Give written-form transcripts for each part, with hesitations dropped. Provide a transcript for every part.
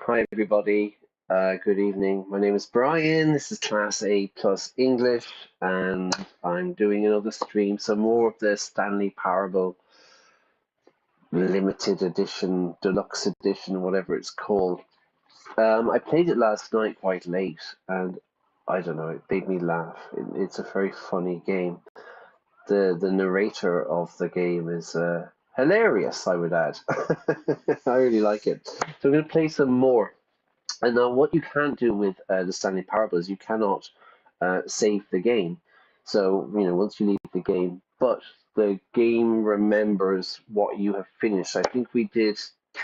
Hi everybody, good evening. My name is Brian. This is Class A Plus English, and I'm doing another stream. So more of the Stanley Parable limited edition, deluxe edition, whatever it's called. I played it last night quite late, and I don't know, it made me laugh. It's a very funny game. The narrator of the game is hilarious, I would add. I really like it. So I'm going to play some more. And now, what you can't do with the Stanley Parable is you cannot save the game. So, once you leave the game, but the game remembers what you have finished. I think we did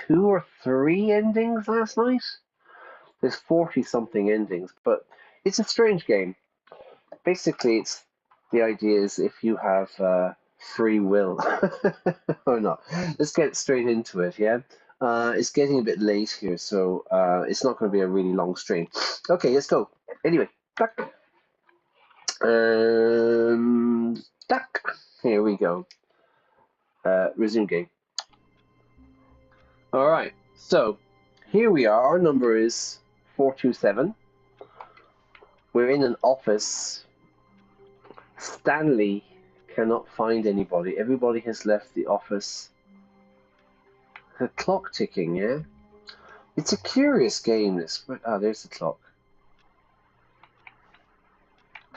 2 or 3 endings last night. There's 40 something endings, but it's a strange game. Basically, the idea is if you have free will or not. Let's get straight into it, yeah? It's getting a bit late here, so it's not going to be a really long stream. Okay, let's go. Anyway, duck. Duck. Here we go. Resume game. All right, so here we are. Our number is 427. We're in an office. Stanley cannot find anybody. Everybody has left the office. The clock ticking, yeah? It's a curious game, this. Ah, there's the clock.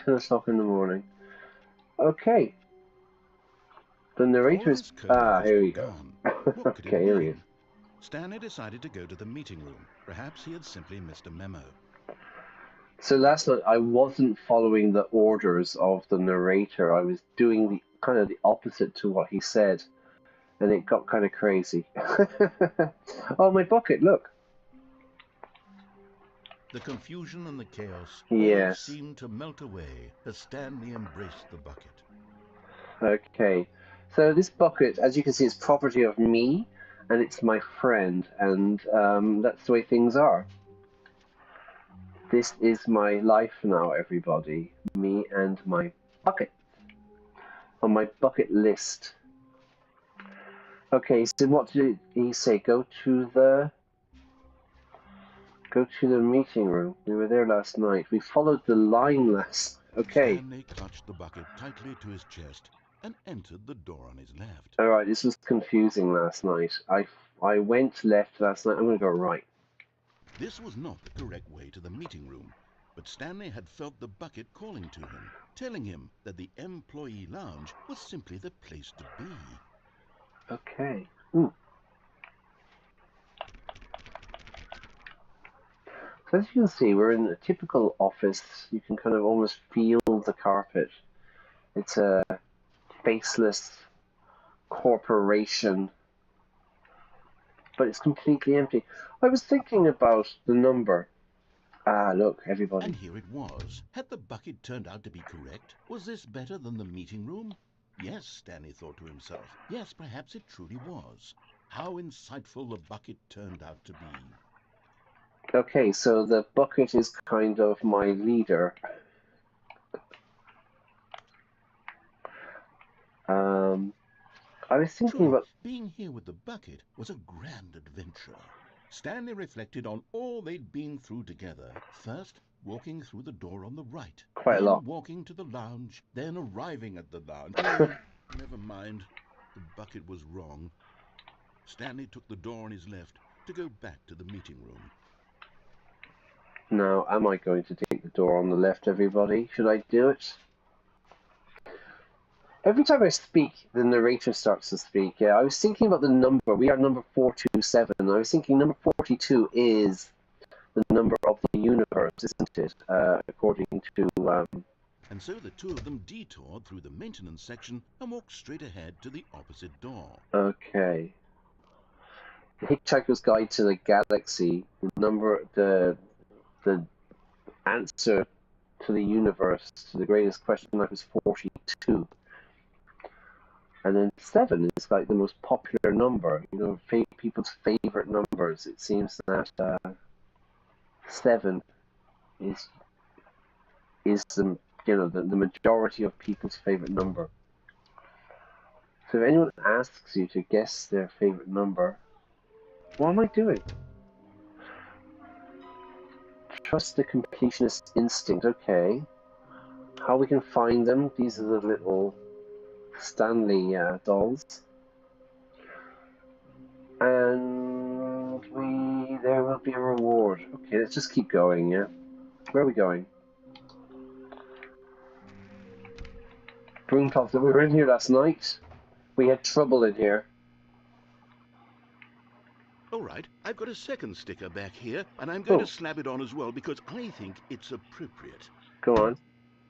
10 o'clock in the morning. Okay. The narrator is... Ah, here we go. Okay, here he is. Stanley decided to go to the meeting room. Perhaps he had simply missed a memo. So last night I wasn't following the orders of the narrator. I was doing the kind of the opposite to what he said. And it got kind of crazy. Oh, my bucket, look. The confusion and the chaos all seemed to melt away as Stanley embraced the bucket. Okay, so this bucket, as you can see, is property of me, and it's my friend, and that's the way things are. This is my life now, everybody. Me and my bucket. On my bucket list. Okay, so what did he say? Go to the meeting room. We were there last night. We followed the line last. Okay. Stanley clutched the bucket tightly to his chest and entered the door on his left. All right, this was confusing last night. I went left last night. I'm going to go right. This was not the correct way to the meeting room, but Stanley had felt the bucket calling to him, telling him that the employee lounge was simply the place to be. Okay. So as you can see, we're in a typical office. You can kind of almost feel the carpet. It's a faceless corporation, but it's completely empty. I was thinking about the number. Ah, look, everybody. And here it was. Had the bucket turned out to be correct? Was this better than the meeting room? Yes, Stanley thought to himself. Yes, perhaps it truly was. How insightful the bucket turned out to be. Okay, so the bucket is kind of my leader. I was thinking about... Being here with the bucket was a grand adventure. Stanley reflected on all they'd been through together. First, walking through the door on the right. Quite a lot. Walking to the lounge, then arriving at the lounge. Oh, never mind. The bucket was wrong. Stanley took the door on his left to go back to the meeting room. Now, am I going to take the door on the left, everybody? Should I do it? Every time I speak, the narrator starts to speak. Yeah, I was thinking about the number. We are number 427. I was thinking number 42 is the number of the universe, isn't it? According to... And so the two of them detoured through the maintenance section and walked straight ahead to the opposite door. Okay. The Hitchhiker's Guide to the Galaxy, the answer to the universe, to the greatest question in life, is 42. And then 7 is like the most popular number, people's favorite numbers. It seems that 7 is the the majority of people's favorite number. So if anyone asks you to guess their favorite number, what am I doing? Trust the completionist instinct. Okay. How we can find them? These are the little Stanley dolls. And there will be a reward. Okay, let's just keep going, yeah? Where are we going? Broomcloth, we were in here last night. We had trouble in here. All right, I've got a second sticker back here, and I'm going to slap it on as well because I think it's appropriate. Go on.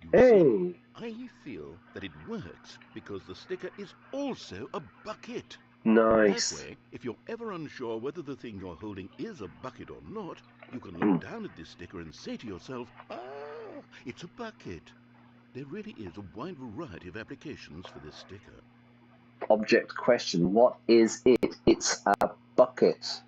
You Hey! see, I feel that it works because the sticker is also a bucket. Nice. That way, if you're ever unsure whether the thing you're holding is a bucket or not, you can look down at this sticker and say to yourself, ah, it's a bucket. There really is a wide variety of applications for this sticker. Object question. What is it? It's a bucket.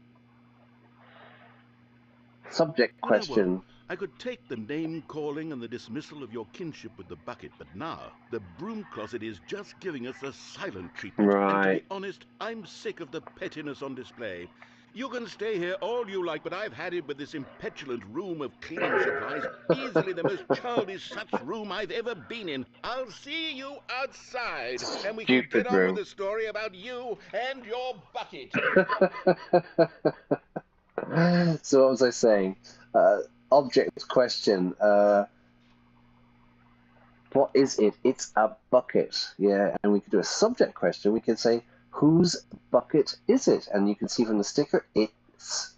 Subject question. I could take the name-calling and the dismissal of your kinship with the bucket, but now the broom closet is just giving us the silent treatment. Right. And to be honest, I'm sick of the pettiness on display. You can stay here all you like, but I've had it with this impetulant room of cleaning supplies. Easily the most childish such room I've ever been in. I'll see you outside, and we can get on with the story about you and your bucket. So what was I saying? Object question. What is it? It's a bucket. Yeah, and we could do a subject question. We could say, whose bucket is it? And you can see from the sticker, it's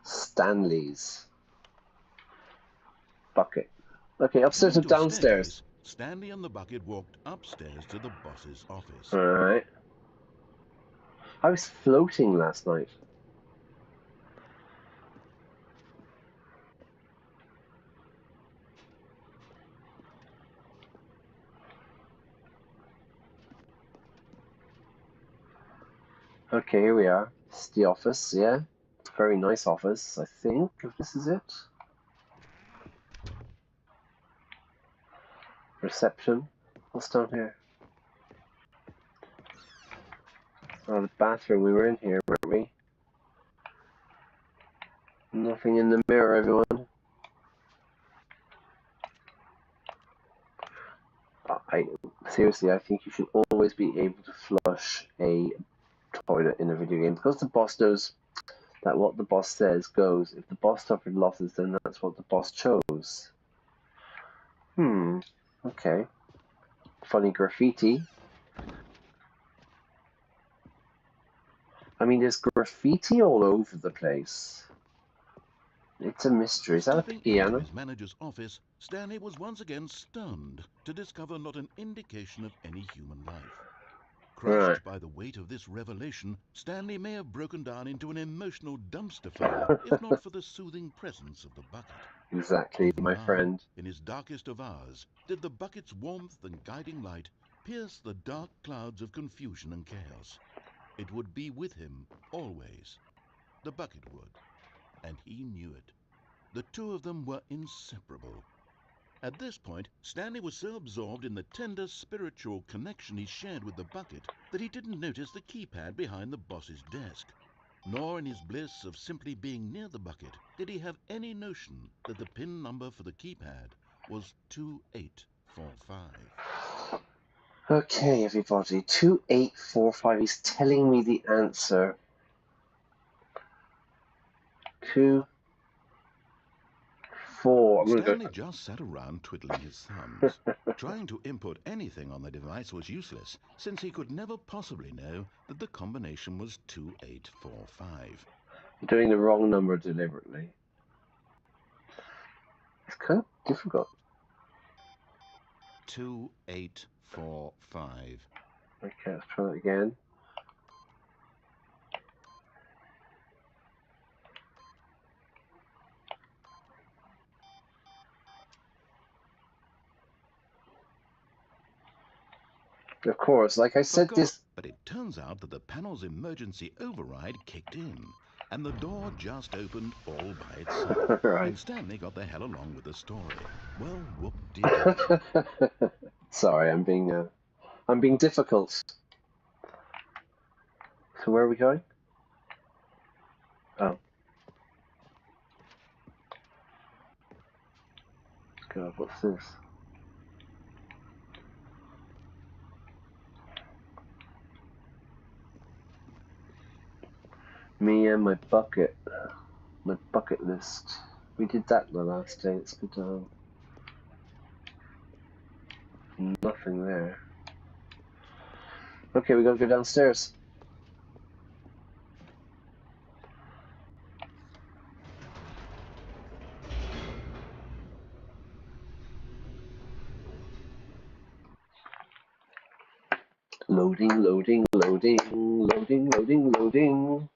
Stanley's bucket. Okay, upstairs or downstairs? Stanley and the bucket walked upstairs to the boss's office. All right. I was floating last night. Okay, here we are. It's the office, yeah. Very nice office, I think, if this is it. Reception. What's down here? Oh, the bathroom. We were in here, weren't we? Nothing in the mirror, everyone. Seriously, I think you should always be able to flush a toilet in a video game, because the boss knows that what the boss says goes. If the boss suffered losses, then that's what the boss chose. Okay. Funny graffiti. I mean, there's graffiti all over the place. It's a mystery. Is that a piano? In his manager's office, Stanley was once again stunned to discover not an indication of any human life. Crushed by the weight of this revelation, Stanley may have broken down into an emotional dumpster fire, if not for the soothing presence of the bucket. Exactly, my friend. In his darkest of hours, did the bucket's warmth and guiding light pierce the dark clouds of confusion and chaos. It would be with him always. The bucket would. And he knew it. The two of them were inseparable. At this point, Stanley was so absorbed in the tender spiritual connection he shared with the bucket that he didn't notice the keypad behind the boss's desk. Nor in his bliss of simply being near the bucket did he have any notion that the PIN number for the keypad was 2845. Okay, everybody, 2845. He's telling me the answer. 2, 4. Stanley just sat around twiddling his thumbs. Trying to input anything on the device was useless, since he could never possibly know that the combination was 2845. I'm doing the wrong number deliberately. It's kind of difficult. 2845. Okay, let's try that again. Of course, like I said, But it turns out that the panel's emergency override kicked in, and the door just opened all by itself. Right. And Stanley got the hell along with the story. Well, whoop-de-doo. Sorry, I'm being difficult. So where are we going? Oh. God, what's this? Me and my bucket list. We did that the last day. It's good to have nothing there. Okay, we gotta go downstairs. Loading, loading, loading, loading, loading, loading.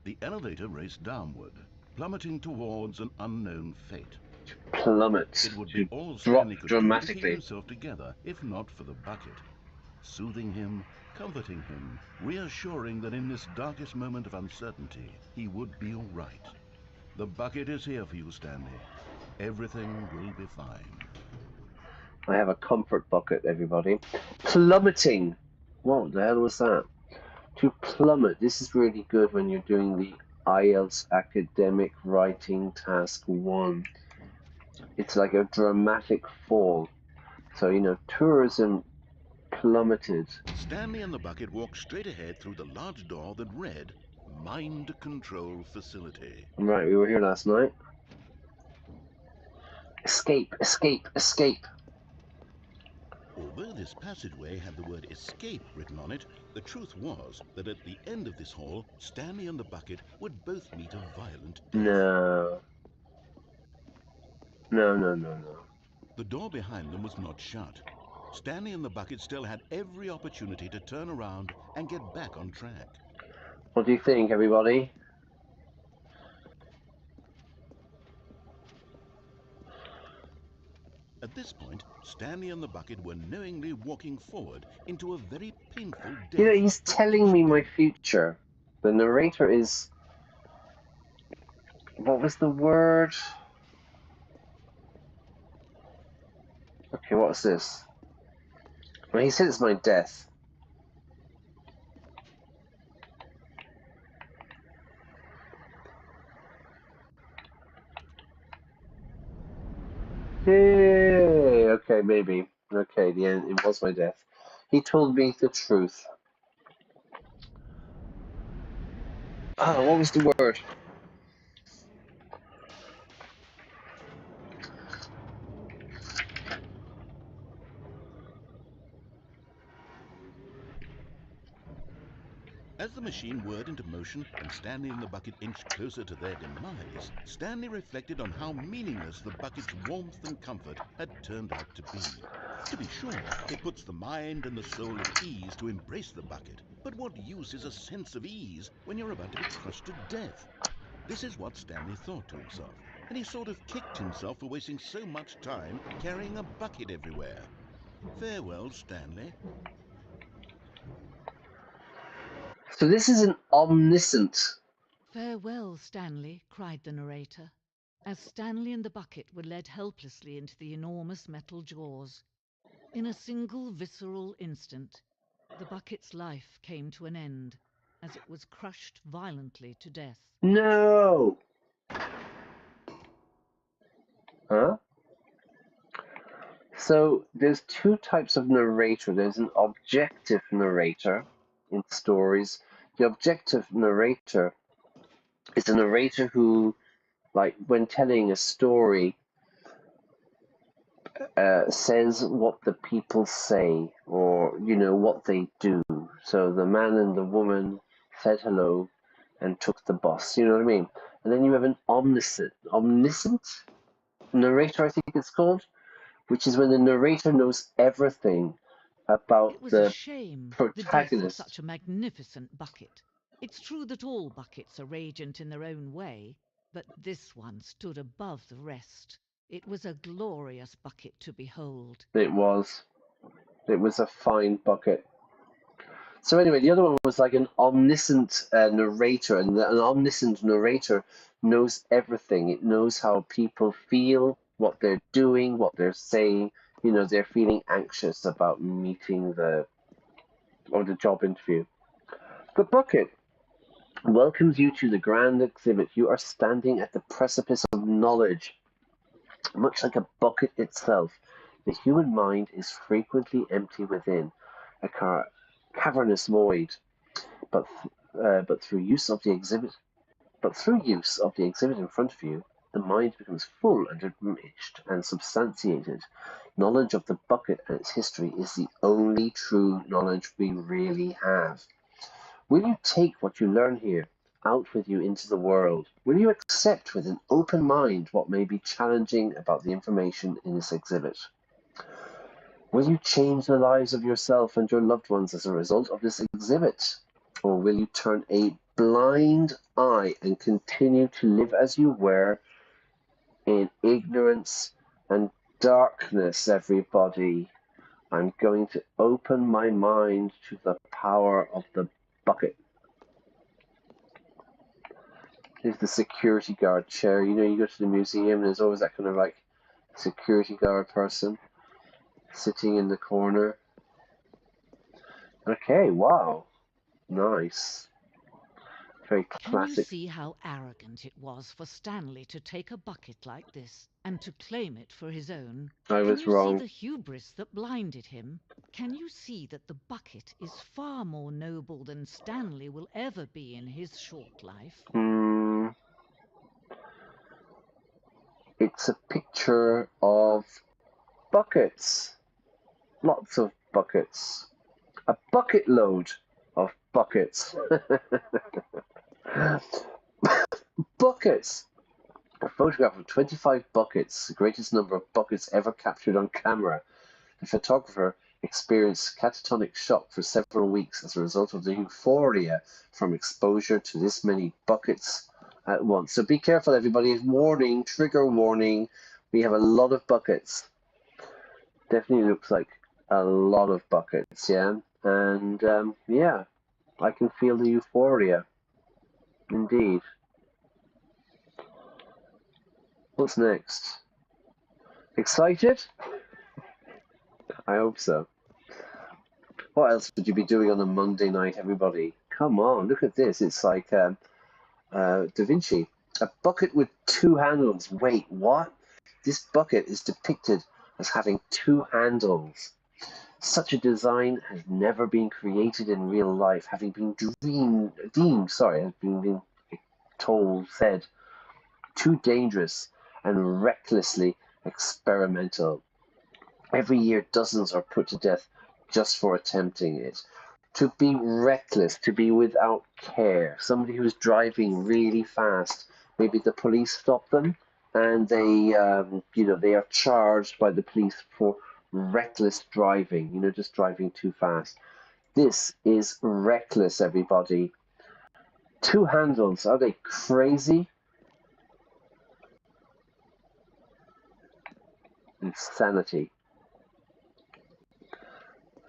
The elevator raced downward, plummeting towards an unknown fate. Plummet. It would To be all drop Stanley could do to keep dramatically. himself together, if not for the bucket. Soothing him, comforting him, reassuring that in this darkest moment of uncertainty, he would be all right. The bucket is here for you, Stanley. Everything will be fine. I have a comfort bucket, everybody. Plummeting. What the hell was that? To plummet. This is really good when you're doing the IELTS academic writing task 1. It's like a dramatic fall. So, tourism plummeted. Stanley and the bucket walked straight ahead through the large door that read, Mind Control Facility. Right, we were here last night. Escape, escape, escape. Although this passageway had the word escape written on it, the truth was that at the end of this hall, Stanley and the bucket would both meet a violent death. No. No, no, no, no. The door behind them was not shut. Stanley and the bucket still had every opportunity to turn around and get back on track. What do you think, everybody? At this point, Stanley and the bucket were knowingly walking forward into a very painful death. He's telling me my future. The narrator is... What was the word? Okay, what's this? Well, he said it's my death. Yay! Okay, maybe. Okay, the end. It was my death. He told me the truth. Ah, what was the word? As the machine whirred into motion and Stanley and the bucket inched closer to their demise, Stanley reflected on how meaningless the bucket's warmth and comfort had turned out to be. To be sure, it puts the mind and the soul at ease to embrace the bucket, but what use is a sense of ease when you're about to be crushed to death? This is what Stanley thought to himself, and he sort of kicked himself for wasting so much time carrying a bucket everywhere. Farewell, Stanley. So this is an omniscient. "Farewell, Stanley," cried the narrator, as Stanley and the bucket were led helplessly into the enormous metal jaws. In a single visceral instant, the bucket's life came to an end, as it was crushed violently to death. No! Huh? So there's two types of narrator. There's an objective narrator in stories. The objective narrator is a narrator who, like, when telling a story, says what the people say or, what they do. So the man and the woman said hello and took the bus. You know what I mean? And then you have an omniscient narrator, I think it's called, which is when the narrator knows everything about It was a the shame, the death of protagonist. such a magnificent bucket. It's true that all buckets are radiant in their own way, but this one stood above the rest. It was a glorious bucket to behold. It was a fine bucket. So anyway, the other one was like an omniscient narrator, and an omniscient narrator knows everything. It knows how people feel, what they're doing, what they're saying. They're feeling anxious about meeting the job interview. The bucket welcomes you to the grand exhibit. You are standing at the precipice of knowledge. Much like a bucket itself, the human mind is frequently empty within, a cavernous void. But through use of the exhibit, in front of you, the mind becomes full and enriched and substantiated. Knowledge of the bucket and its history is the only true knowledge we really have. Will you take what you learn here out with you into the world? Will you accept with an open mind what may be challenging about the information in this exhibit? Will you change the lives of yourself and your loved ones as a result of this exhibit? Or will you turn a blind eye and continue to live as you were in ignorance and darkness, everybody? I'm going to open my mind to the power of the bucket. Here's the security guard chair. You know, you go to the museum and there's always that kind of like security guard person sitting in the corner. Okay, wow. Nice. Very classic. Can you see how arrogant it was for Stanley to take a bucket like this and to claim it for his own? I was wrong. Can you see the hubris that blinded him? Can you see that the bucket is far more noble than Stanley will ever be in his short life? It's a picture of buckets. Lots of buckets. A bucket load of buckets. Buckets! A photograph of 25 buckets, the greatest number of buckets ever captured on camera. The photographer experienced catatonic shock for several weeks as a result of the euphoria from exposure to this many buckets at once. So be careful, everybody. Warning, trigger warning. We have a lot of buckets. Definitely looks like a lot of buckets, yeah? And, yeah, I can feel the euphoria. Indeed. What's next? Excited? I hope so. What else would you be doing on a Monday night, everybody? Come on, look at this. It's like Da Vinci. A bucket with two handles. Wait, what? This bucket is depicted as having two handles. Such a design has never been created in real life, having been said, too dangerous and recklessly experimental. Every year, dozens are put to death just for attempting it. To be reckless, to be without care. Somebody who's driving really fast, maybe the police stop them, and they are charged by the police for reckless driving, just driving too fast. This is reckless, everybody. Two handles, are they crazy? Insanity.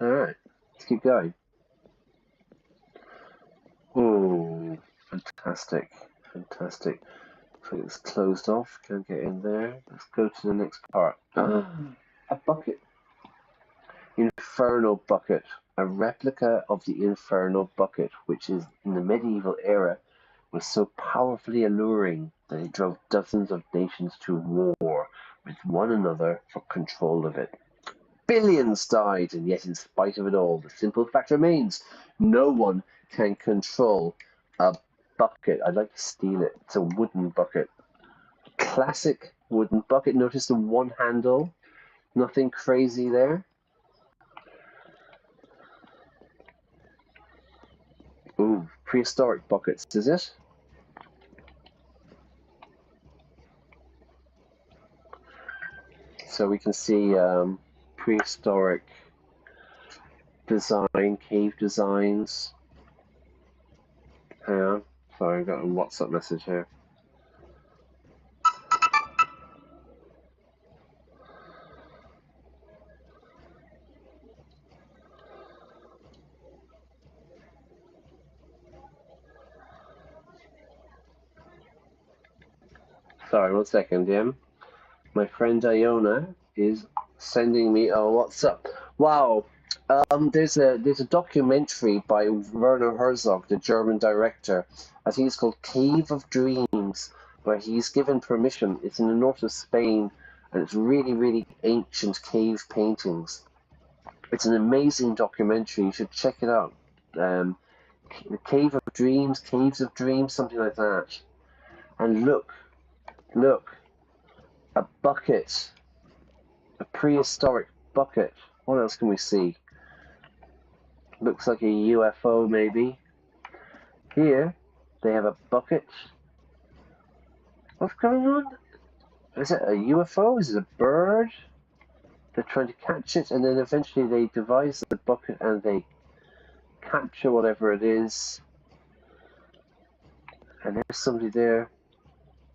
All right, let's keep going. Oh, fantastic, fantastic. Looks like it's closed off. Can't get in there. Let's go to the next part. A bucket. Infernal bucket. A replica of the infernal bucket, which is in the medieval era was so powerfully alluring that it drove dozens of nations to war with one another for control of it. Billions died, and yet in spite of it all, the simple fact remains, no one can control a bucket. I'd like to steal it. It's a wooden bucket. Classic wooden bucket. Notice the one handle. Nothing crazy there. Ooh, prehistoric buckets, is it? So we can see prehistoric design, cave designs. Hang on, sorry, I got a WhatsApp message here. Sorry, 1 second, yeah? My friend Iona is sending me a WhatsApp. Wow, there's a documentary by Werner Herzog, the German director. I think it's called Cave of Dreams, where he's given permission. It's in the north of Spain, and it's really, really ancient cave paintings. It's an amazing documentary. You should check it out. The Caves of Dreams, something like that. And look, a bucket, a prehistoric bucket. What else can we see? Looks like a UFO, maybe. Here, they have a bucket. What's going on? Is it a UFO? Is it a bird? They're trying to catch it, and then eventually they devise the bucket and they capture whatever it is. And there's somebody there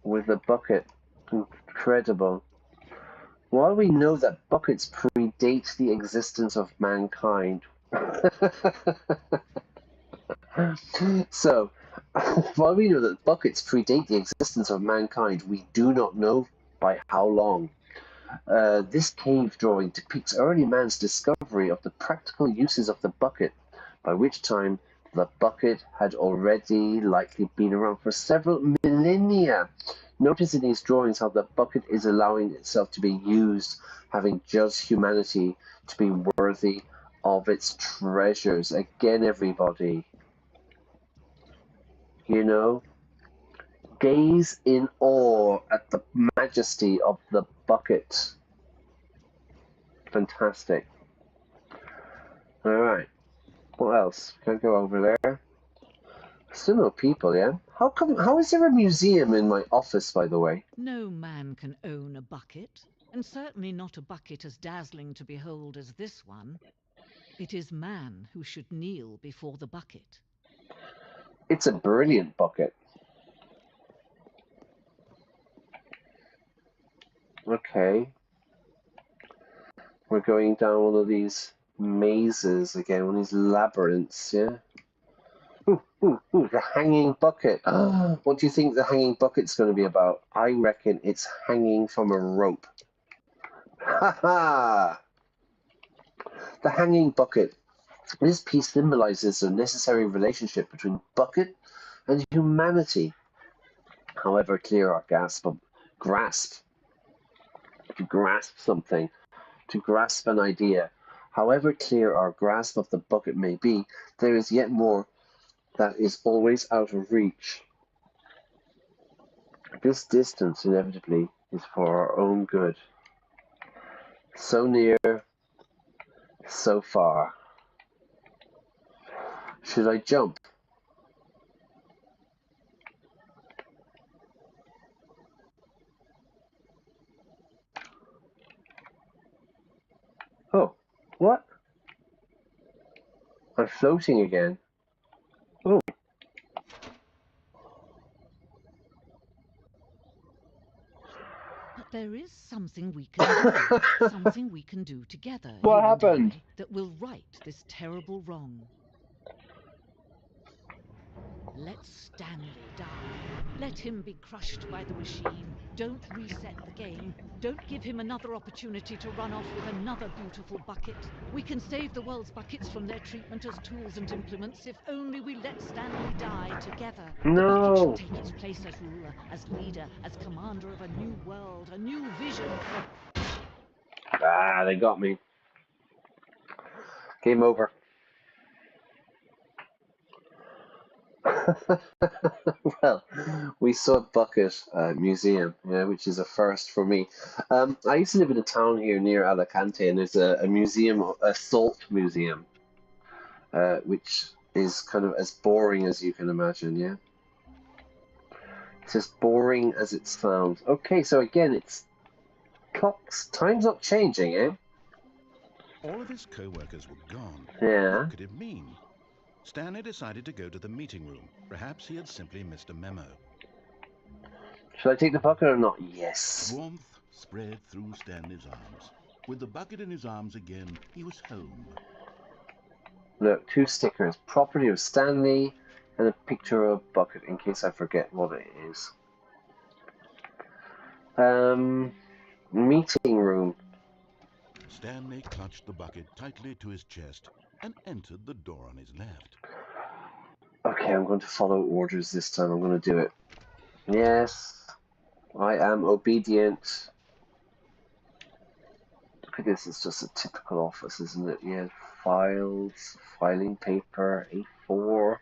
with a bucket. Incredible. While we know that buckets predate the existence of mankind, so while we know that buckets predate the existence of mankind, we do not know by how long. This cave drawing depicts early man's discovery of the practical uses of the bucket, by which time the bucket had already likely been around for several millennia. Notice in these drawings how the bucket is allowing itself to be used, having judged humanity to be worthy of its treasures. Again, everybody, you know, gaze in awe at the majesty of the bucket. Fantastic. All right. What else? Can I go over there? Still no people, yeah? How is there a museum in my office, by the way? No man can own a bucket, and certainly not a bucket as dazzling to behold as this one. It is man who should kneel before the bucket. It's a brilliant bucket. Okay. We're going down one of these mazes again, one of these labyrinths, yeah? Ooh, the hanging bucket. What do you think the hanging bucket's going to be about? I reckon it's hanging from a rope. Ha ha! The hanging bucket. This piece symbolizes the necessary relationship between bucket and humanity. However clear our grasp something, to grasp an idea, however clear our grasp of the bucket may be, there is yet more that is always out of reach. This distance inevitably is for our own good. So near, so far. Should I jump? Oh, what? I'm floating again. Oh. But there is something we can do, something we can do together. What you and happened? I, that will right this terrible wrong. Let Stanley die. Let him be crushed by the machine. Don't reset the game. Don't give him another opportunity to run off with another beautiful bucket. We can save the world's buckets from their treatment as tools and implements if only we let Stanley die together. The bucket shall take its place as ruler, as leader, as commander of a new world, a new vision for... Ah, they got me. Game over. Well, we saw a bucket museum, yeah, which is a first for me. I used to live in a town here near Alicante, and there's a museum, a salt museum, which is kind of as boring as you can imagine, yeah? It's as boring as it sounds. Okay, so again, it's clocks. Time's not changing, eh? All of his co-workers were gone. Yeah. What could it mean? Stanley decided to go to the meeting room. Perhaps he had simply missed a memo. Should I take the bucket or not? Yes. Warmth spread through Stanley's arms. With the bucket in his arms again, he was home. Look, 2 stickers. Property of Stanley and a picture of a bucket in case I forget what it is. Meeting room. Stanley clutched the bucket tightly to his chest and entered the door on his left. Okay, I'm going to follow orders this time. I'm going to do it. Yes, I am obedient. look at this, it's just a typical office, isn't it? Yeah, files, filing paper, A4.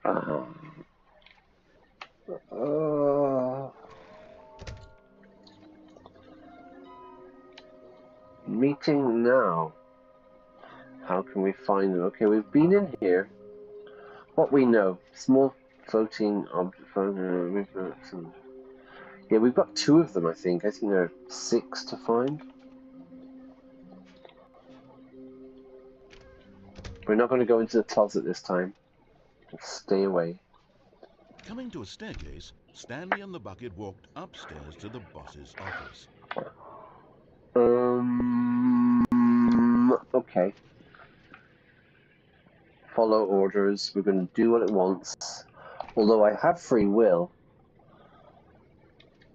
Meeting now. How can we find them? Okay, we've been in here. What we know, small floating object. Yeah, we've got 2 of them, I think. I think there are 6 to find. We're not going to go into the closet this time. Stay away. Coming to a staircase, Stanley and the bucket walked upstairs to the boss's office. Okay. Follow orders. We're going to do what it wants. Although I have free will,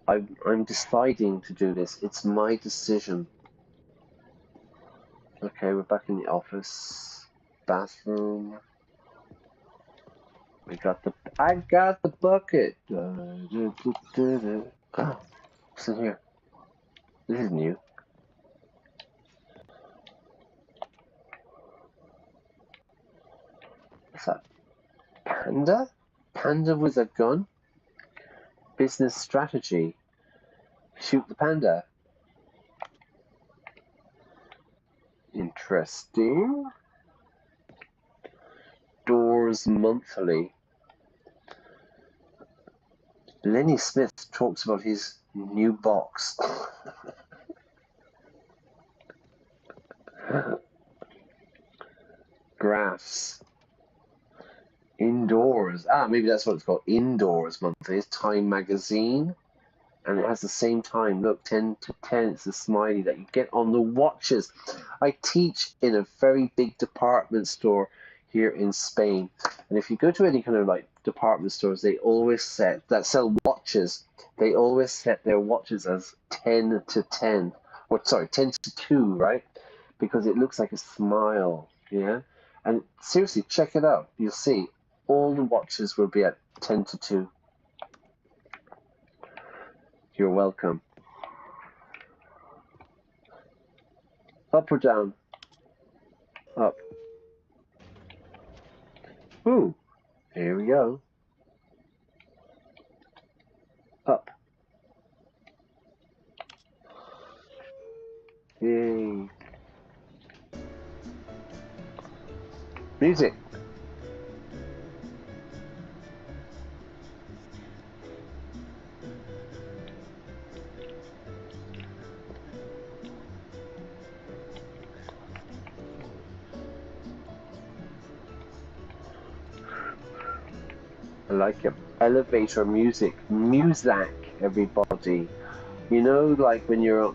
I'm deciding to do this. It's my decision. Okay, we're back in the office. Bathroom. I got the bucket. What's in here? This is new. What's that? Panda? Panda with a gun? Business strategy. Shoot the panda. Interesting. Doors monthly. Lenny Smith talks about his new box. Graphs. Indoors. Maybe that's what it's called. Indoors monthly. It's Time magazine. And it has the same time. Look, 10 to 10. It's the smiley that you get on the watches. I teach in a very big department store here in Spain. And if you go to any kind of like department stores, they always set that sell watches. They always set their watches as 10 to 10. Or sorry, 10 to 2, right? Because it looks like a smile. Yeah. And seriously, check it out. You'll see all the watches will be at 10 to 2. You're welcome. Up or down? Up. Ooh, here we go. Up. Yay. Music. I like it. Elevator music. Muzak, everybody. You know, like when you're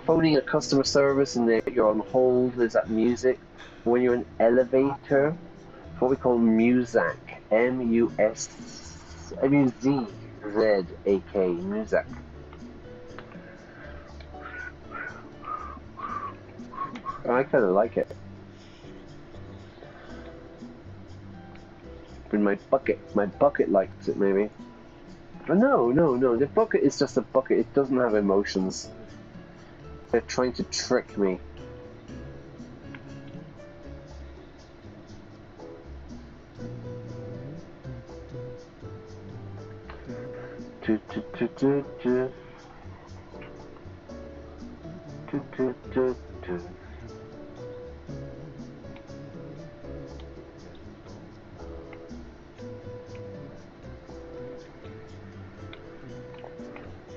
phoning a customer service and you're on hold, there's that music. When you're in an elevator, it's what we call Muzak. Muzak. Muzak. I kind of like it. But my bucket likes it maybe. But no. The bucket is just a bucket. It doesn't have emotions. They're trying to trick me.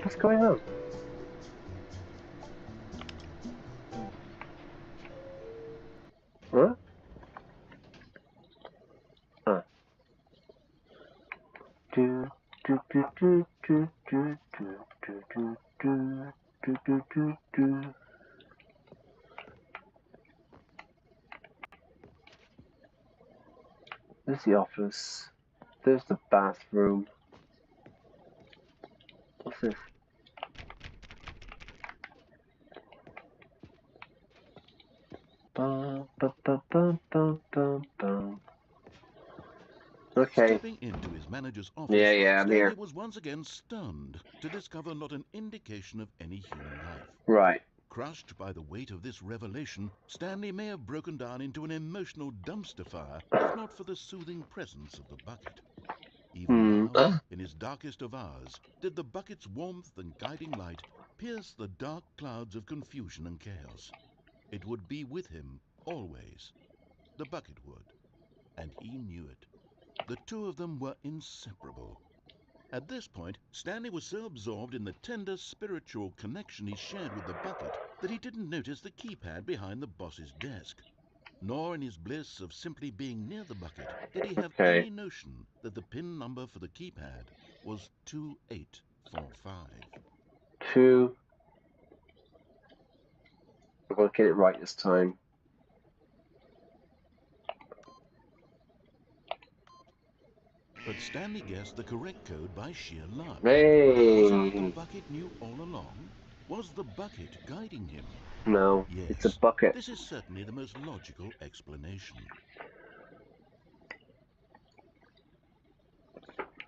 What's going on? Huh? There's the office. There's the bathroom. What's this? Okay. Stepping into his manager's office, Yeah, I'm Stanley here. was once again stunned to discover not an indication of any human life. Right. Crushed by the weight of this revelation, Stanley may have broken down into an emotional dumpster fire if not for the soothing presence of the bucket. Even now, in his darkest of hours, did the bucket's warmth and guiding light pierce the dark clouds of confusion and chaos. It would be with him always. The bucket would. And he knew it. The two of them were inseparable. At this point, Stanley was so absorbed in the tender spiritual connection he shared with the bucket that he didn't notice the keypad behind the boss's desk. Nor in his bliss of simply being near the bucket did he have any notion that the pin number for the keypad was 2845. I'm going to get it right this time. But Stanley guessed the correct code by sheer luck. Hey! Was it that the bucket knew all along? Was the bucket guiding him? No, Yes, it's a bucket. This is certainly the most logical explanation.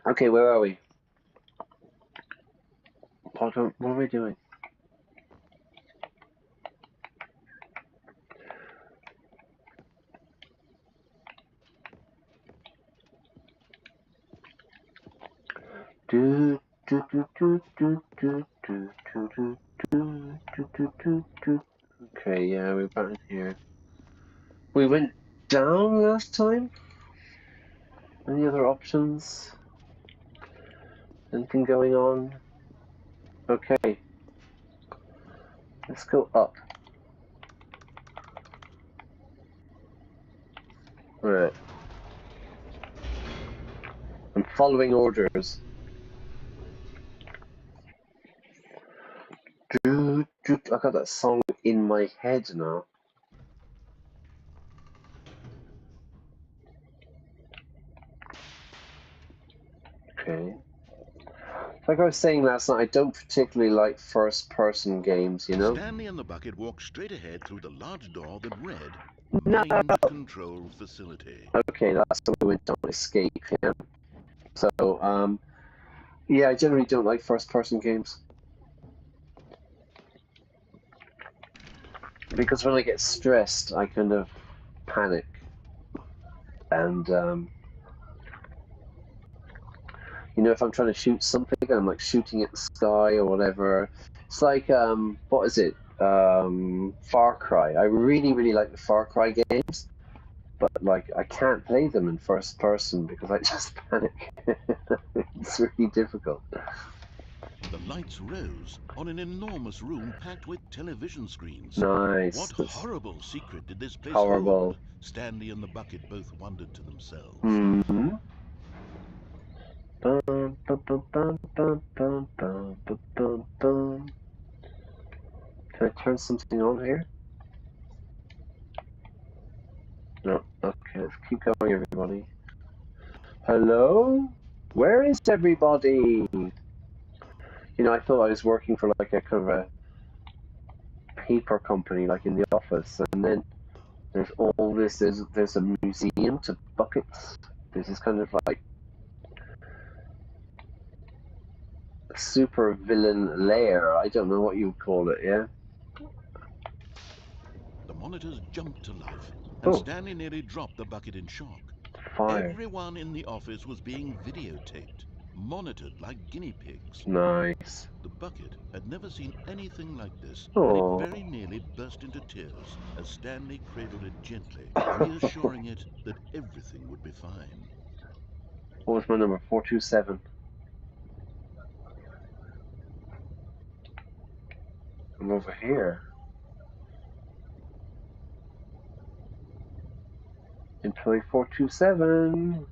Okay, where are we? What are we doing? Okay, yeah, we're back in here. We went down last time? Any other options? Anything going on? Okay. Let's go up. Alright. I'm following orders. I got that song in my head now. Okay. Like I was saying last night, I don't particularly like first-person games, you know? Stanley and the bucket walked straight ahead through the large door that read, No! Mind Control Facility. Okay, that's when we went on escape, yeah. So, yeah, I generally don't like first-person games. Because when I get stressed, I kind of panic. And, you know, if I'm trying to shoot something and I'm like shooting at the sky or whatever, it's like, what is it? Far Cry. I really, really like the Far Cry games, but like I can't play them in first person because I just panic. It's really difficult. The lights rose on an enormous room packed with television screens. Nice. What horrible secret did this place horrible hold? Stanley and the bucket both wondered to themselves. Mm-hmm. Can I turn something on here? No. Okay, let's keep going, everybody. Hello? Where is everybody? You know, I thought I was working for like a kind of a paper company, like in the office, and then there's all this. There's a museum to buckets. There's this kind of like super villain lair. I don't know what you would call it. Yeah. The monitors jumped to life, and Stanley nearly dropped the bucket in shock. Fire. Everyone in the office was being videotaped, monitored like guinea pigs. Nice. The bucket had never seen anything like this, Aww. and it very nearly burst into tears as Stanley cradled it gently, reassuring it that everything would be fine. What was my number? 427. I'm over here. Employee 427.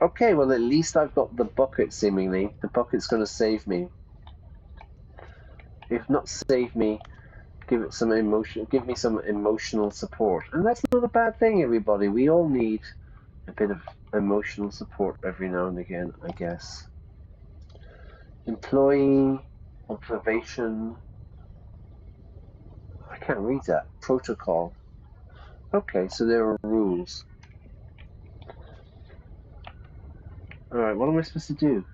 Okay, well at least I've got the bucket seemingly. The bucket's going to save me. If not save me, give it some emotion. Give me some emotional support. And that's not a bad thing, everybody. We all need a bit of emotional support every now and again, I guess. Employee observation. I can't read that. Protocol. Okay, so there are rules. Alright, what am I supposed to do?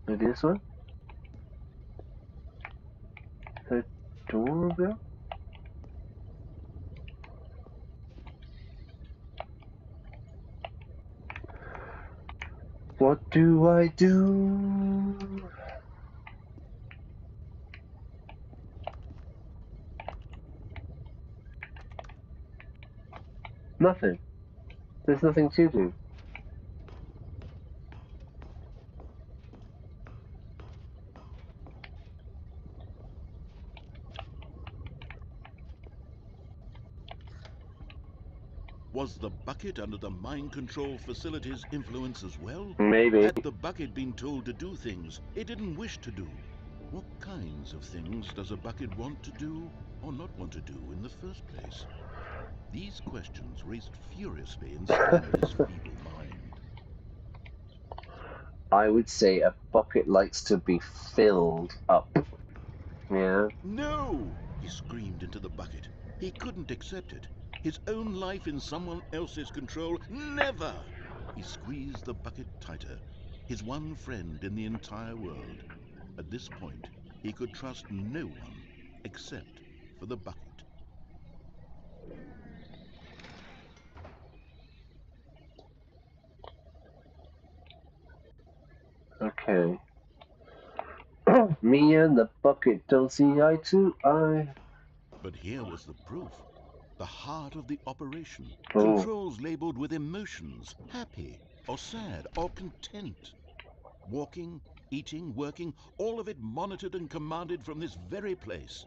Maybe this one? The doorbell? What do I do? Nothing. There's nothing to do. Was the bucket under the mind control facility's influence as well? Maybe. Had the bucket been told to do things it didn't wish to do? What kinds of things does a bucket want to do or not want to do in the first place? These questions raced furiously in Stanley's feeble mind. I would say a bucket likes to be filled up. Yeah? No! He screamed into the bucket. He couldn't accept it. His own life in someone else's control? Never! He squeezed the bucket tighter. His one friend in the entire world. At this point, he could trust no one except for the bucket. Okay. Me and the bucket don't see eye to eye. But here was the proof. The heart of the operation. Oh. Controls labeled with emotions. Happy, or sad, or content. Walking, eating, working, all of it monitored and commanded from this very place.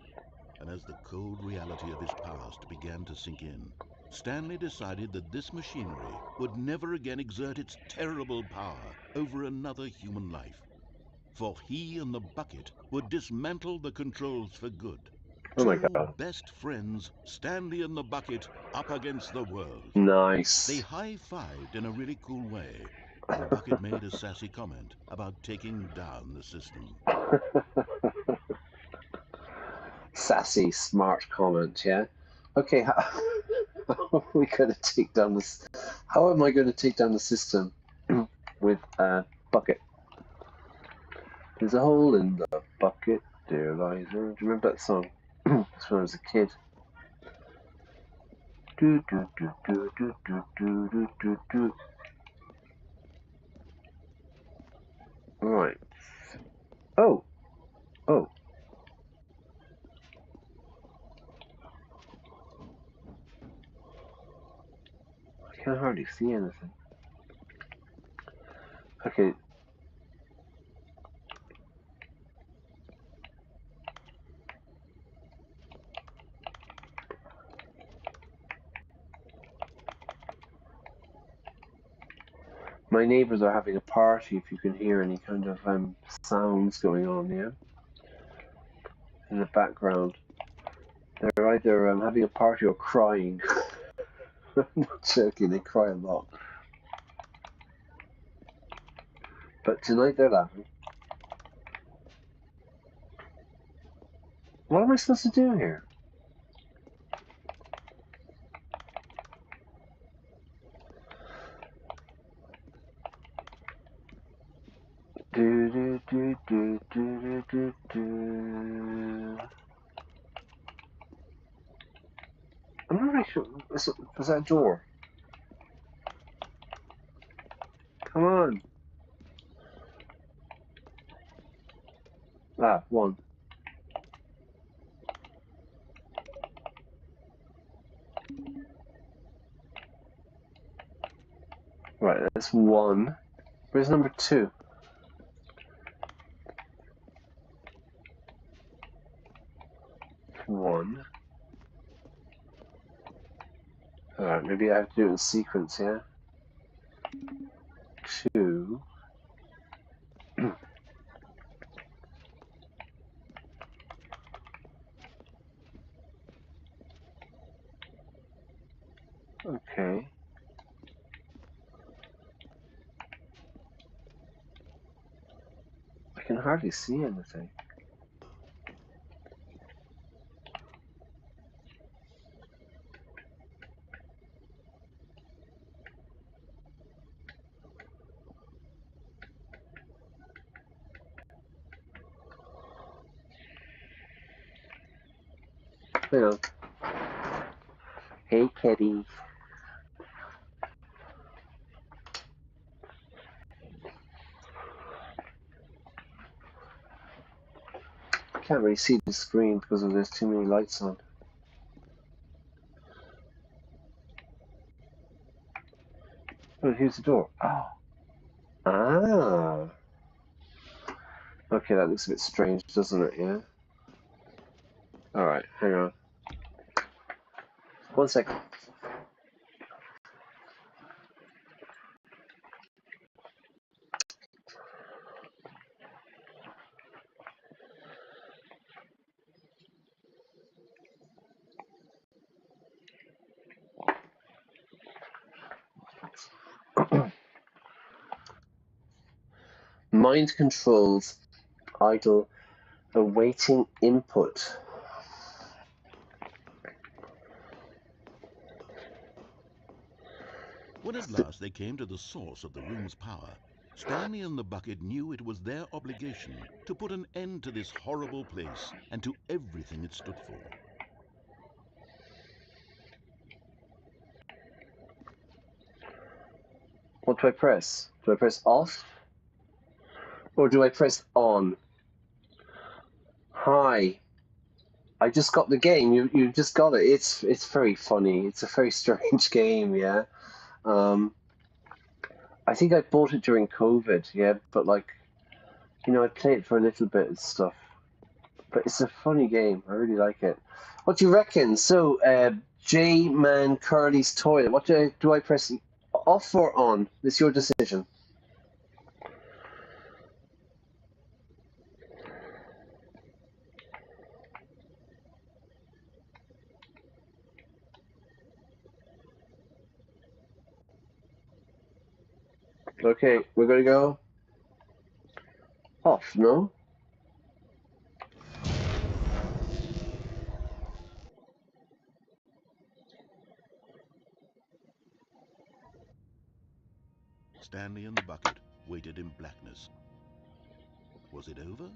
And as the cold reality of his past began to sink in, Stanley decided that this machinery would never again exert its terrible power over another human life. For he and the bucket would dismantle the controls for good. Oh my Two god. best friends, Stanley and the bucket, up against the world. Nice. They high-fived in a really cool way. The bucket made a sassy comment about taking down the system. Sassy, smart comment, yeah? Okay, how are we going to take down this? How am I going to take down the system with a bucket? There's a hole in the bucket, dear Liza. Do you remember that song? It's when I was a kid. Do do do do do do do do do do. Right. Oh. Oh. I can hardly see anything. Okay. My neighbors are having a party, if you can hear any kind of sounds going on, yeah? In the background. They're either having a party or crying. I'm not joking, they cry a lot. But tonight they're laughing. What am I supposed to do here? Do do do do do do do. I'm not really sure. Was that a door? Come on. Ah, one. Right, that's one. Where's number two? One. Alright, maybe I have to do it in sequence, yeah? Two. Okay. I can hardly see anything. Hang on. Hey, kitty. I can't really see the screen because there's too many lights on. Oh, here's the door. Oh. Ah. Okay, that looks a bit strange, doesn't it? Yeah. Alright, hang on. 1 second. Mind controls idle awaiting input. When at last they came to the source of the room's power, Stanley and the bucket knew it was their obligation to put an end to this horrible place and to everything it stood for. What do I press? Do I press off? Or do I press on? Hi. I just got the game. You just got it. It's very funny. It's a very strange game, yeah. I think I bought it during COVID, yeah, but like, I played it for a little bit and stuff. But it's a funny game. I really like it. What do you reckon? So, J-Man Curly's Toilet. What do I press? Off or on? It's your decision. Okay, we're gonna go off, no? Stanley and the bucket waited in blackness. Was it over?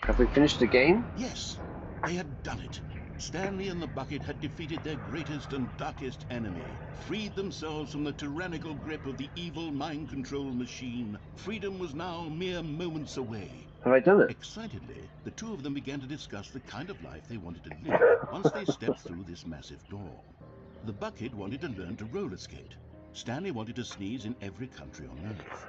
Have we finished the game? Yes, they had done it. Stanley and the bucket had defeated their greatest and darkest enemy, freed themselves from the tyrannical grip of the evil mind control machine. Freedom was now mere moments away. Have I done it? Excitedly, the two of them began to discuss the kind of life they wanted to live once they stepped through this massive door. The bucket wanted to learn to roller skate. Stanley wanted to sneeze in every country on Earth.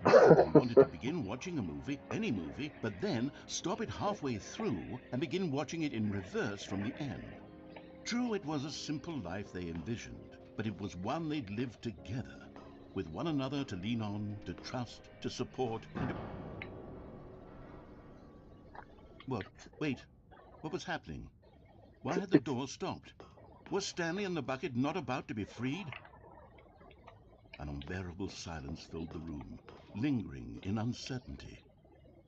Both of them wanted to begin watching a movie, any movie, but then stop it halfway through and begin watching it in reverse from the end. True, it was a simple life they envisioned, but it was one they'd lived together, with one another to lean on, to trust, to support, and... What? Wait. What was happening? Why had the door stopped? Was Stanley and the bucket not about to be freed? An unbearable silence filled the room, lingering in uncertainty,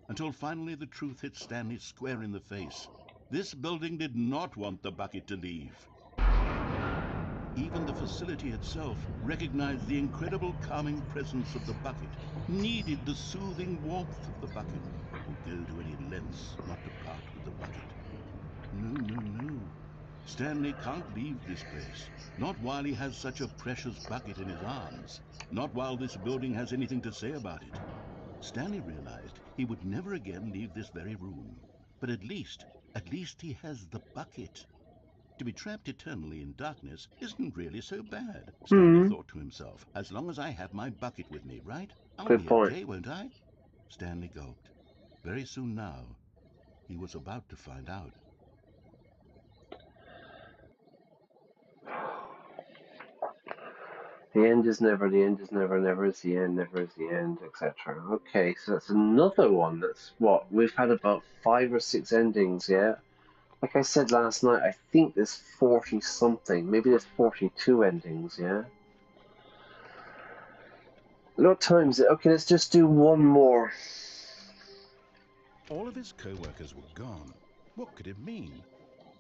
until finally the truth hit Stanley square in the face. This building did not want the bucket to leave. Even the facility itself recognized the incredible calming presence of the bucket, needed the soothing warmth of the bucket, would go to any lengths not to part with the bucket. No. Stanley can't leave this place, not while he has such a precious bucket in his arms, not while this building has anything to say about it. Stanley realized he would never again leave this very room, but at least he has the bucket. To be trapped eternally in darkness isn't really so bad, Stanley thought to himself. As long as I have my bucket with me, right? I'll Good be point. okay, won't I? Stanley gulped. Very soon now, he was about to find out. The end is never, the end is never, never is the end, never is the end, etc. Okay, so that's another one. That's what? We've had about 5 or 6 endings, yeah? Like I said last night, I think there's 40 something. Maybe there's 42 endings, yeah? What time is it? Okay, let's just do one more. All of his co-workers were gone. What could it mean?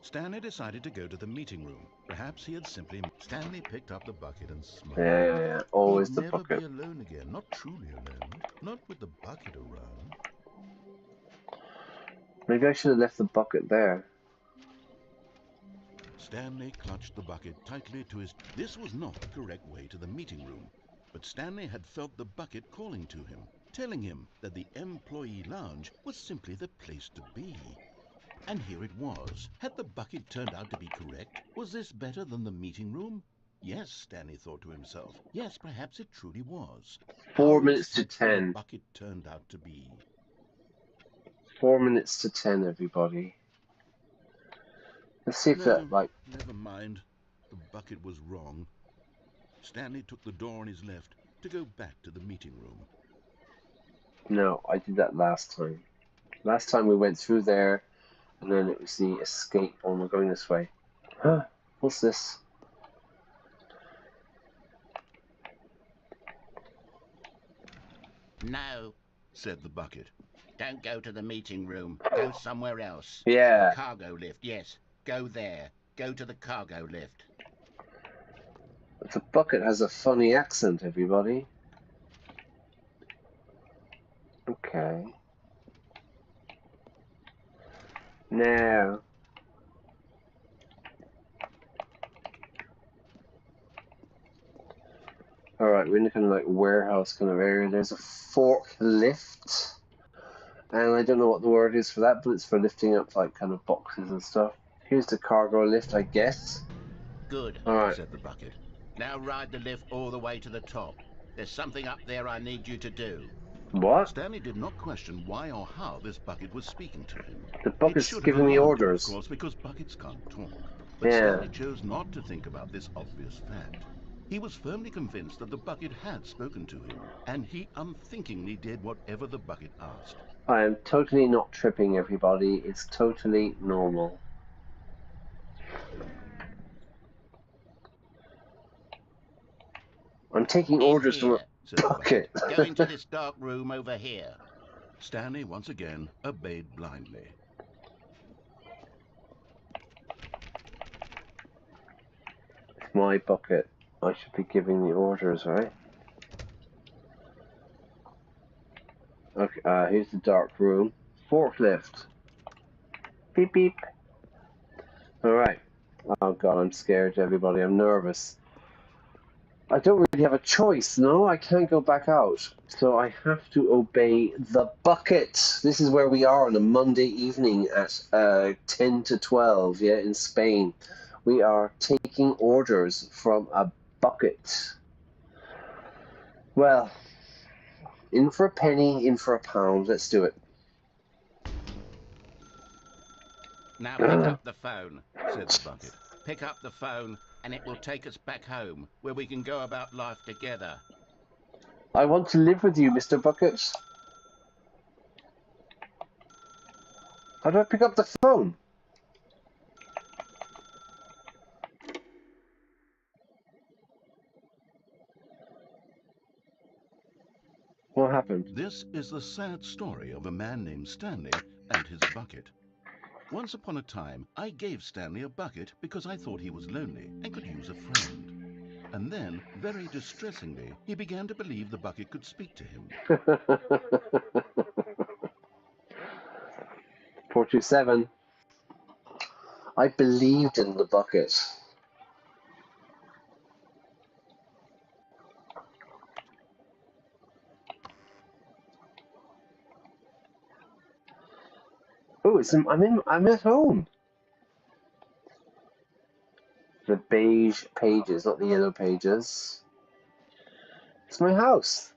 Stanley decided to go to the meeting room. Perhaps he had simply... Stanley picked up the bucket and smiled. Yeah. Always He'd the never bucket. be alone again. Not truly alone. Not with the bucket around. Maybe I should have left the bucket there. Stanley clutched the bucket tightly to his... This was not the correct way to the meeting room, but Stanley had felt the bucket calling to him, telling him that the employee lounge was simply the place to be. And here it was. Had the bucket turned out to be correct? Was this better than the meeting room? Yes, Stanley thought to himself. Yes, perhaps it truly was. 4 How minutes to insightful 10. the bucket turned out to be. 4 minutes to 10, everybody. Let's see if No, that, like... never mind. The bucket was wrong. Stanley took the door on his left to go back to the meeting room. No, I did that last time. Last time we went through there, and then it was the escape when we're going this way. Huh? What's this? No, Said the bucket. don't go to the meeting room. Go somewhere else. Yeah. The cargo lift, yes. Go there. Go to the cargo lift. The bucket has a funny accent, everybody. Okay. Now. Alright, we're in the kind of like warehouse kind of area. There's a forklift. And I don't know what the word is for that, but it's for lifting up like kind of boxes and stuff. Here's the cargo lift, I guess. Good, Alright. Said the bucket. now ride the lift all the way to the top. There's something up there I need you to do. What? Stanley did not question why or how this bucket was speaking to him. The It bucket's should have giving me alarmed him, orders. of course, because buckets can't talk. But Yeah. Stanley chose not to think about this obvious fact. He was firmly convinced that the bucket had spoken to him, and he unthinkingly did whatever the bucket asked. I am totally not tripping, everybody. It's totally normal. I'm taking In orders from a here. Said the bucket. bucket. Go into this dark room over here. Stanley once again obeyed blindly. My bucket. I should be giving the orders, right? Okay, here's the dark room. Forklift. Beep beep. Alright. Oh god, I'm scared, everybody. I'm nervous. I don't really have a choice, no? I can't go back out. So I have to obey the bucket. This is where we are on a Monday evening at 10 to 12, yeah, in Spain. We are taking orders from a bucket. Well, in for a penny, in for a pound. Let's do it. Now pick up the phone. Said the bucket. Pick up the phone and it will take us back home where we can go about life together. I want to live with you, Mr. Bucket. How do I pick up the phone? What happened? This is the sad story of a man named Stanley and his bucket. Once upon a time, I gave Stanley a bucket because I thought he was lonely and could use a friend. And then, very distressingly, he began to believe the bucket could speak to him. 427. I believed in the bucket. Oh, I'm at home. The beige pages, not the yellow pages. It's my house.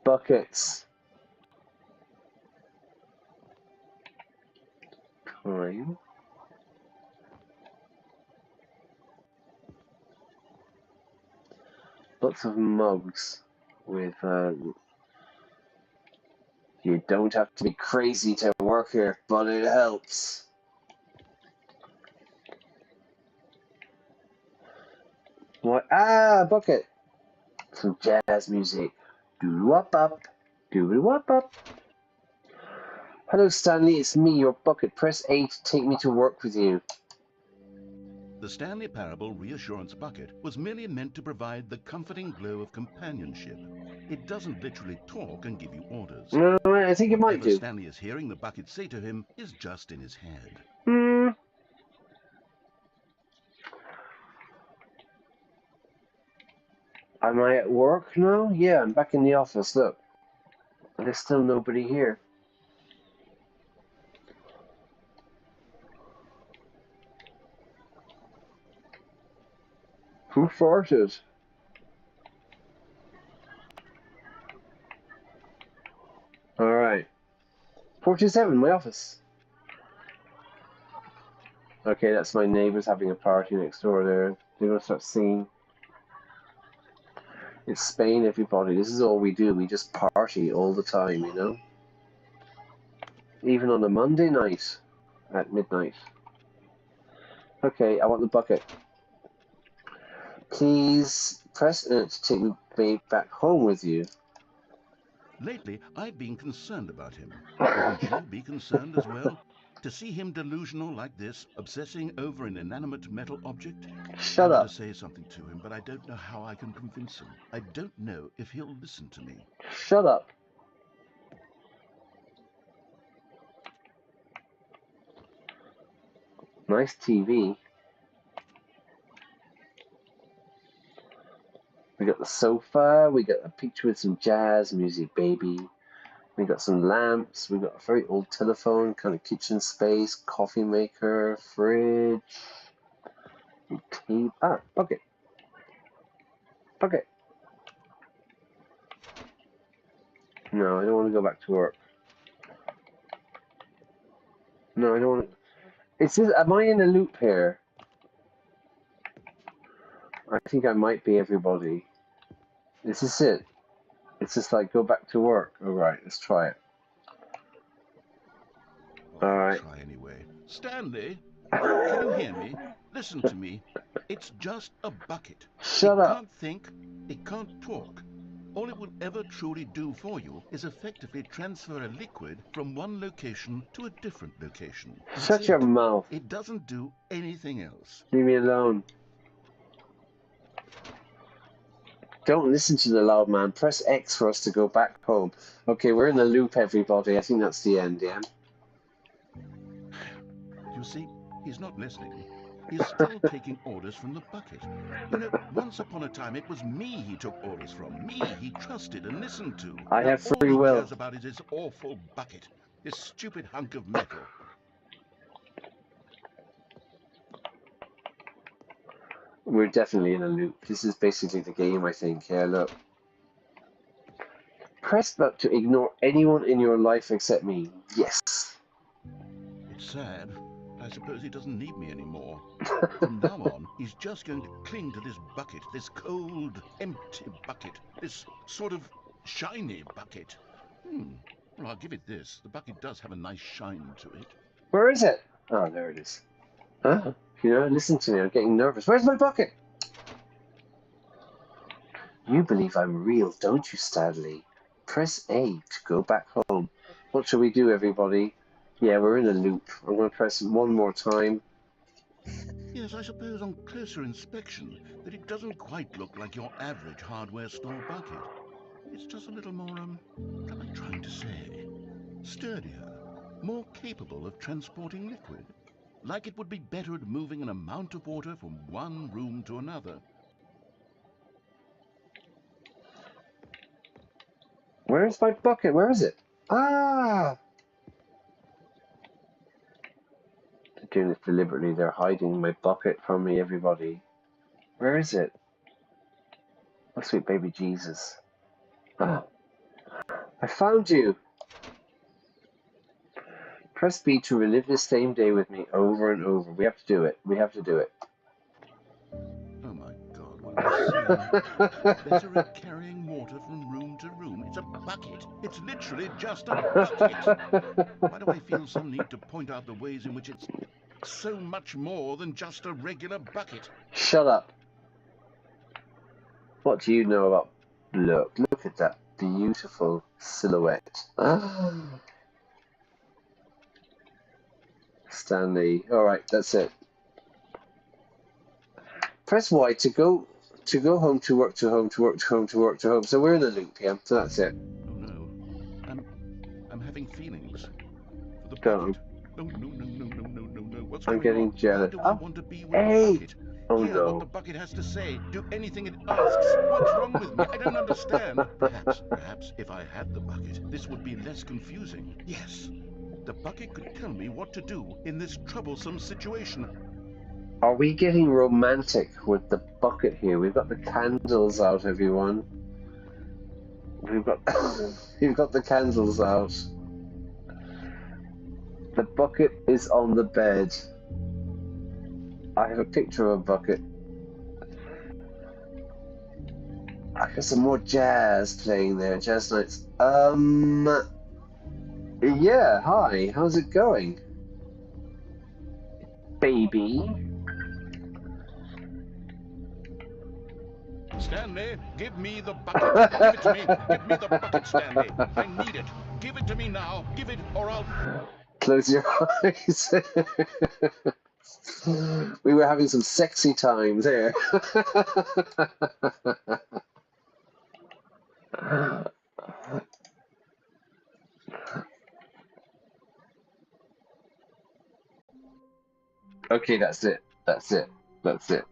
Buckets. Time. Lots of mugs with you don't have to be crazy to work here, but it helps. What? Ah, bucket. Some jazz music. Doo-wop-up. Doo-wop-up. Hello, Stanley. It's me, your bucket. Press A to take me to work with you. The Stanley Parable Reassurance Bucket was merely meant to provide the comforting glow of companionship. It doesn't literally talk and give you orders. No, I think it might Whatever do. Stanley is hearing the bucket say to him is just in his head. Am I at work now? Yeah, I'm back in the office, look. There's still nobody here. Who farted? Alright. 427, my office. Okay, that's my neighbours having a party next door there. They're gonna start singing. It's Spain, everybody. This is all we do. We just party all the time, you know? Even on a Monday night at midnight. Okay, I want the bucket. Please press it to take me back home with you. Lately, I've been concerned about him. Wouldn't you be concerned as well? To see him delusional like this, obsessing over an inanimate metal object? Shut I up. want to say something to him, but I don't know how I can convince him. I don't know if he'll listen to me. Shut up. Nice TV. We got the sofa, we got a picture with some jazz music, baby. We got some lamps, we got a very old telephone, kind of kitchen space, coffee maker, fridge, tea. Ah, bucket. Bucket. No, I don't want to go back to work. No, I don't want to. It's just, am I in a loop here? I think I might be, everybody. This is it. It's just like, go back to work. Alright, let's try it. Alright. Try anyway. Stanley, can you hear me? Listen to me. It's just a bucket. Shut it up. can't think, it can't talk. All it will ever truly do for you is effectively transfer a liquid from one location to a different location. That's Shut your it. mouth. It doesn't do anything else. Leave me alone. Don't listen to the loud man. Press X for us to go back home. Okay, we're in a loop, everybody. I think that's the end, yeah? You see, he's not listening. He's still taking orders from the bucket. You know, once upon a time it was me he took orders from. Me he trusted and listened to. I Now have free all he will. cares about is this awful bucket. This stupid hunk of metal. We're definitely in a loop. This is basically the game, I think. Yeah, look. Press that to ignore anyone in your life except me. Yes. It's sad. I suppose he doesn't need me anymore. From now on, he's just going to cling to this bucket, this cold, empty bucket, this sort of shiny bucket. Well, I'll give it this. The bucket does have a nice shine to it. Where is it? Oh, there it is. Huh? You know, listen to me. I'm getting nervous. Where's my bucket? You believe I'm real, don't you, Stanley? Press A to go back home. What shall we do, everybody? Yeah, we're in a loop. I'm going to press one more time. Yes, I suppose on closer inspection that it doesn't quite look like your average hardware store bucket. It's just a little more, what am I trying to say? Sturdier, more capable of transporting liquid. Like it would be better at moving an amount of water from one room to another. Where's my bucket? Where is it? Ah! They're doing this deliberately. They're hiding my bucket from me, everybody. Where is it? Oh, sweet baby Jesus. Ah! I found you! Press B to relive the same day with me over and over. We have to do it. We have to do it. Oh my God, what a sin. Better at carrying water from room to room. It's a bucket. It's literally just a bucket. Why do I feel some need to point out the ways in which it's so much more than just a regular bucket? Shut up. What do you know about... Look at that beautiful silhouette. Stanley. Alright, that's it. Press Y to go to go home, to work, to home, to work, to home, to work, to home. So we're in a loop, yeah. So that's it. Oh no, I'm having feelings for the Don't. bucket. No. What's I'm going getting on? jealous. Why do I Oh, want to be with hey! the bucket? Oh Hear no. what the bucket has to say. Do anything it asks. What's wrong with me? I don't understand. Perhaps if I had the bucket, this would be less confusing. Yes, the bucket could tell me what to do in this troublesome situation. Are we getting romantic with the bucket here? We've got the candles out, everyone. We've got we've got the candles out. The bucket is on the bed. I have a picture of a bucket. I got some more jazz playing there, jazz nights. Yeah, hi, how's it going? Baby? Stanley, give me the bucket. Give it to me. Give me the bucket, Stanley. I need it. Give it to me now. Give it, or I'll... Close your eyes. We were having some sexy times here. Okay, that's it. That's it. That's it.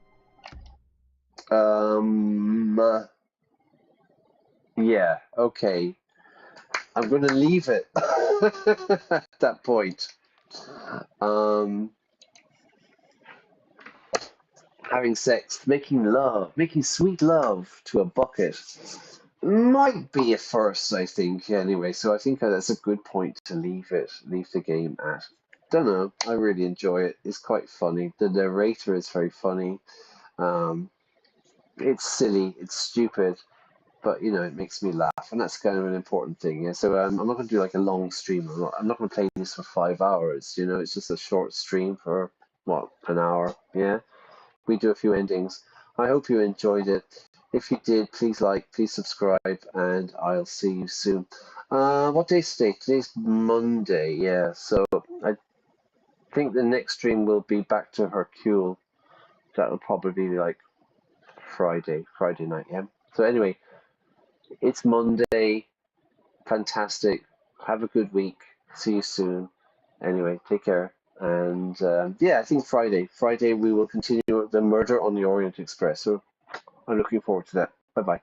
Yeah, okay. I'm going to leave it at that point. Having sex, making love, making sweet love to a bucket might be a first, I think, anyway. So I think that's a good point to leave the game at. Don't know. I really enjoy it. It's quite funny. The narrator is very funny. It's silly. It's stupid. But it makes me laugh, and that's kind of an important thing. Yeah. So I'm not going to do like a long stream. I'm not going to play this for 5 hours. It's just a short stream for what, an hour. Yeah. We do a few endings. I hope you enjoyed it. If you did, please like, please subscribe, and I'll see you soon. What day is today? Today's Monday. Yeah. So I think the next stream will be back to Hercule. That'll probably be like Friday night. Yeah. So anyway. It's Monday. Fantastic. Have a good week. See you soon. Anyway, take care. And yeah, I think Friday. Friday we will continue the Murder on the Orient Express. So I'm looking forward to that. Bye bye.